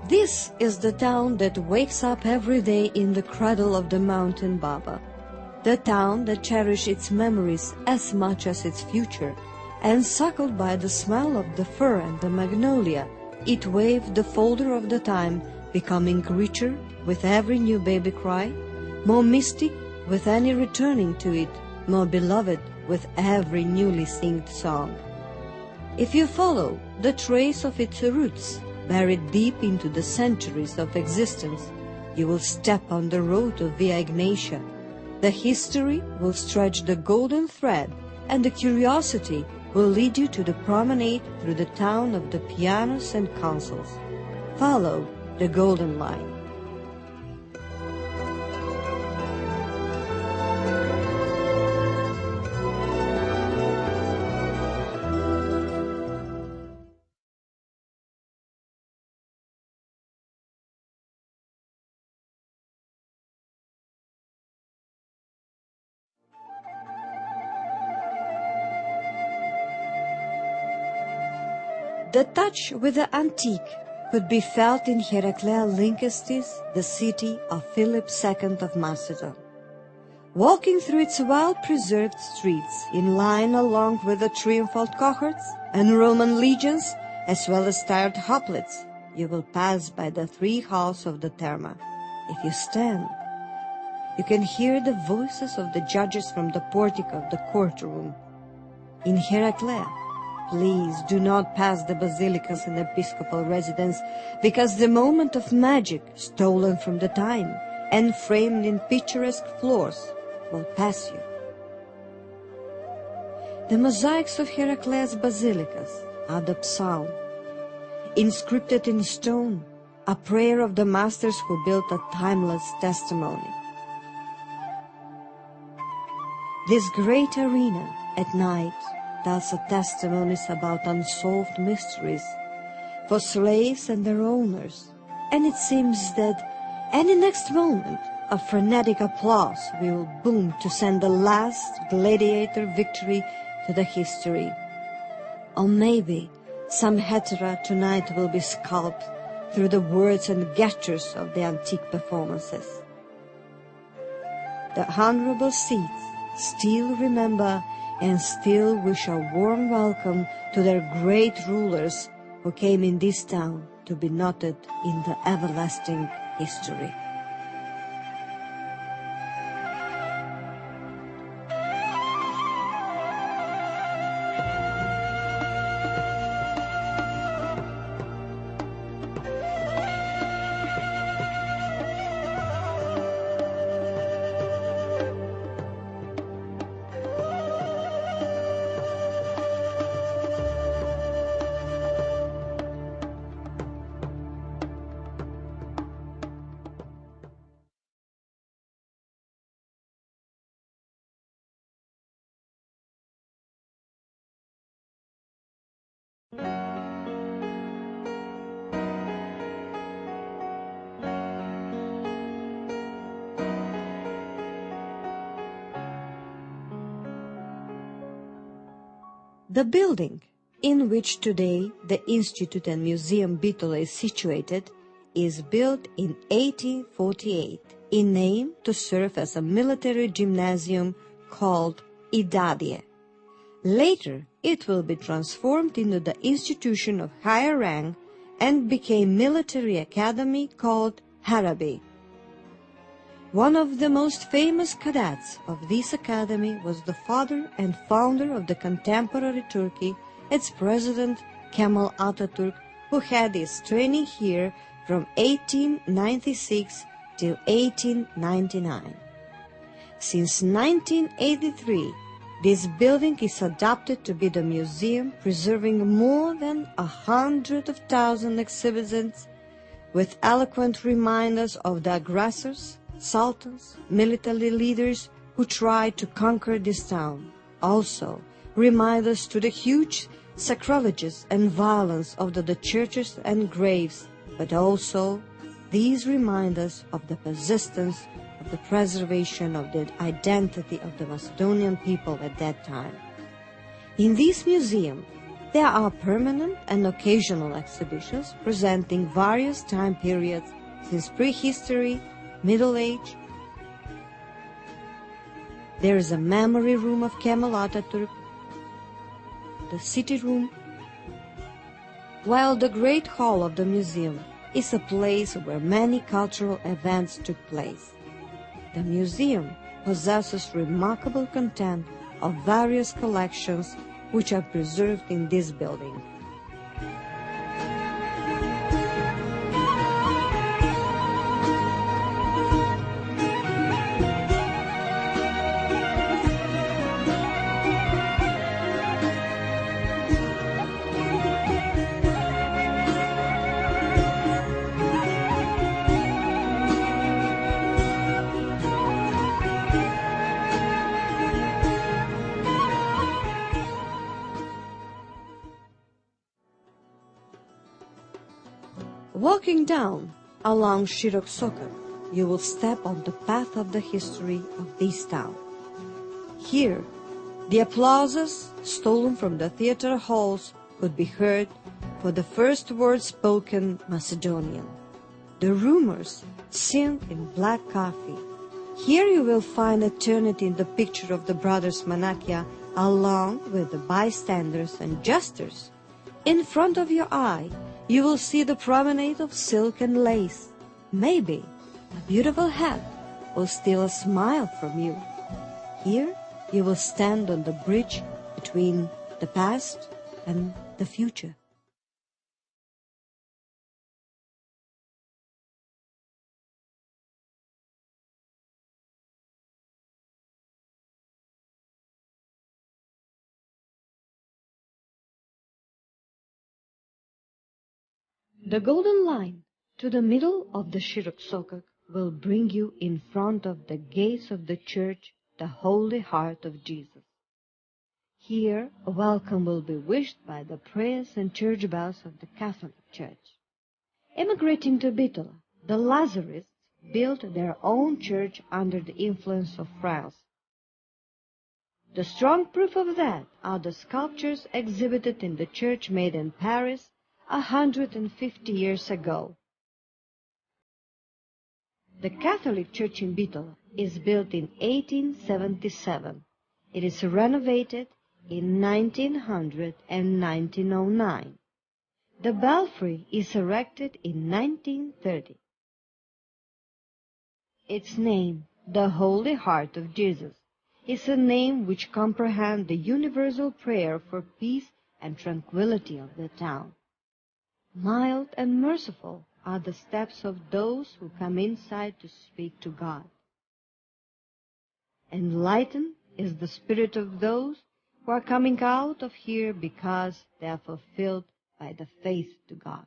This is the town that wakes up every day in the cradle of the mountain Baba. The town that cherishes its memories as much as its future, encircled by the smell of the fir and the magnolia, it waved the folder of the time, becoming richer with every new baby cry, more mystic with any returning to it, more beloved with every newly singed song. If you follow the trace of its roots, buried deep into the centuries of existence, you will step on the road of Via Ignatia. The history will stretch the golden thread, and the curiosity will lead you to the promenade through the town of the pianos and consoles. Follow the golden line. The touch with the antique could be felt in Heraclea Lynkestis, the city of Philip II of Macedon. Walking through its well-preserved streets, in line along with the triumphal cohorts and Roman legions, as well as tired hoplites, you will pass by the 3 halls of the Therma. If you stand, you can hear the voices of the judges from the portico of the courtroom. In Heraclea, please do not pass the basilicas and episcopal residence, because the moment of magic, stolen from the time and framed in picturesque floors, will pass you. The mosaics of Heraclea's basilicas are the psalm, inscripted in stone, a prayer of the masters who built a timeless testimony. This great arena at night tells testimonies about unsolved mysteries for slaves and their owners, and it seems that any next moment a frenetic applause will boom to send the last gladiator victory to the history. Or maybe some hetera tonight will be sculpted through the words and gestures of the antique performances. The honorable seats still remember and still wish a warm welcome to their great rulers who came in this town to be noted in the everlasting history. The building in which today the Institute and Museum Bitola is situated is built in 1848 in name to serve as a military gymnasium called Idadie. Later, it will be transformed into the institution of higher rank and became military academy called Harabi. One of the most famous cadets of this academy was the father and founder of the contemporary Turkey, its president Kemal Atatürk, who had his training here from 1896 till 1899. Since 1983, this building is adapted to be the museum, preserving more than 100,000 exhibits with eloquent reminders of the aggressors, sultans, military leaders who tried to conquer this town. Also, reminders to the huge sacrileges and violence of the churches and graves, but also these reminders of the persistence of the preservation of the identity of the Macedonian people at that time. In this museum, There are permanent and occasional exhibitions presenting various time periods since prehistory, Middle Age. There is a memory room of Kemal Atatürk, the city room, while the Great Hall of the museum is a place where many cultural events took place. The museum possesses remarkable content of various collections which are preserved in this building. Walking down along Shirok Sokak, you will step on the path of the history of this town. Here, the applauses stolen from the theater halls could be heard for the first words spoken Macedonian. The rumors sing in black coffee. Here you will find eternity in the picture of the brothers Manakia along with the bystanders and jesters. In front of your eye, you will see the promenade of silk and lace. Maybe a beautiful hat will steal a smile from you. Here you will stand on the bridge between the past and the future. The golden line to the middle of the Shirok Sokak will bring you in front of the gates of the church, the Holy Heart of Jesus. Here a welcome will be wished by the prayers and church bells of the Catholic Church. Emigrating to Bitola, the Lazarists built their own church under the influence of France. The strong proof of that are the sculptures exhibited in the church made in Paris 150 years ago. The Catholic Church in Bitola is built in 1877. It is renovated in 1900 and 1909. The belfry is erected in 1930. Its name, the Holy Heart of Jesus, is a name which comprehends the universal prayer for peace and tranquility of the town. Mild and merciful are the steps of those who come inside to speak to God. Enlightened is the spirit of those who are coming out of here because they are fulfilled by the faith to God.